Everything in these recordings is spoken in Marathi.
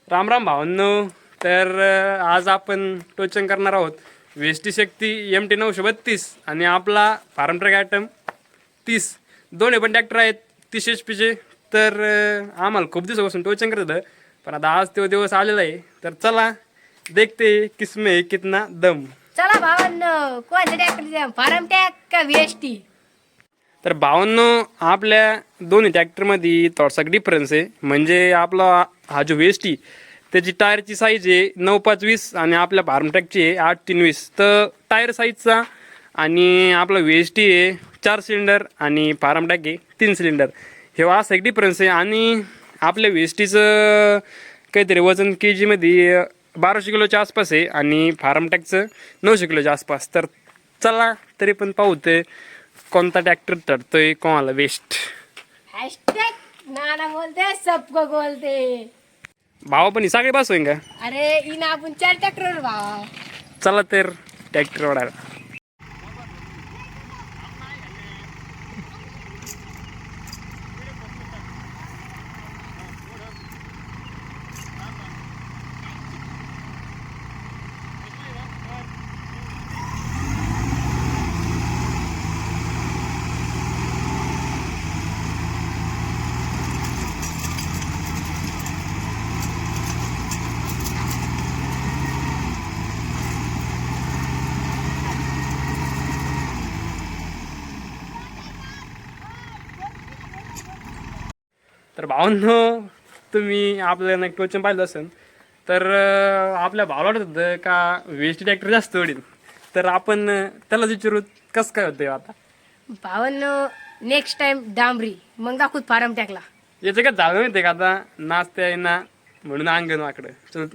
राम राम भावांनो. तर आज आपण टोचन करणार आहोत वेस्टी शक्ती MT 932 आणि आपला फार्म ट्रॅक आयटम 30. दोन्ही पण ट्रॅक्टर आहेत 30 HP. तर आम्हाला खूप दिवसापासून टोचन करत होतं, पण आता आज तो दिवस आलेला आहे. तर चला देखते किसमे कितना दम. चला भावांनो, कोणत्या ट्रॅक्टर फार्म टॅक का VST? तर भावांनो, आपल्या दोन्ही ट्रॅक्टरमध्ये थोडासा डिफरन्स आहे. म्हणजे आपला हा जो वेस्टी त्याची टायरची साईज आहे 9.5-20 आणि आपल्या फार्म ट्रॅकची आहे 8.3-20. तर टायर साईजचा आणि आपला वेस्टी आहे 4 सिलेंडर आणि फार्म ट्रॅक आहे 3 सिलेंडर. हे असा एक डिफरन्स आहे. आणि आपल्या वेस्टीचं काहीतरी वजन KGमध्ये 1200 किलोच्या आसपास आहे आणि फार्म ट्रॅकचं 900 किलोच्या आसपास. तर चला तरी पण पाहू ते कोणता ट्रॅक्टर ठरतोय कोणाला बेस्ट. हॅशटॅग नाना बोलते सबको बोलते. भावा पण सगळे बस होईन का? अरे इन आपण 4 ट्रॅक्टर भावा. चला तर ट्रॅक्टर ओढायला. तर भावांनो, तुम्ही आपल्याला एक टोचन पाहिलं असेल तर आपल्या भावाला वाटत होतं का वेस्ट ट्रॅक्टर जास्त होईल. तर आपण त्याला विचारू कसं काय होतंय आता. भावांनो, नेक्स्ट टाइम डांबरी मग दाखवत फार्म टॅकला. याचं काय झालं माहिती आहे का, आता नाचता येईना म्हणून अंगण वाकडं.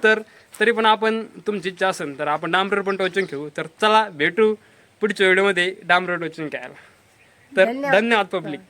तर तरी पण आपण तुमची इच्छा असेल तर आपण डांबरवर पण टोचन घेऊ. तर चला भेटू पुढच्या व्हिडिओमध्ये डांबरवर टोचन घ्यायला. तर धन्यवाद पब्लिक.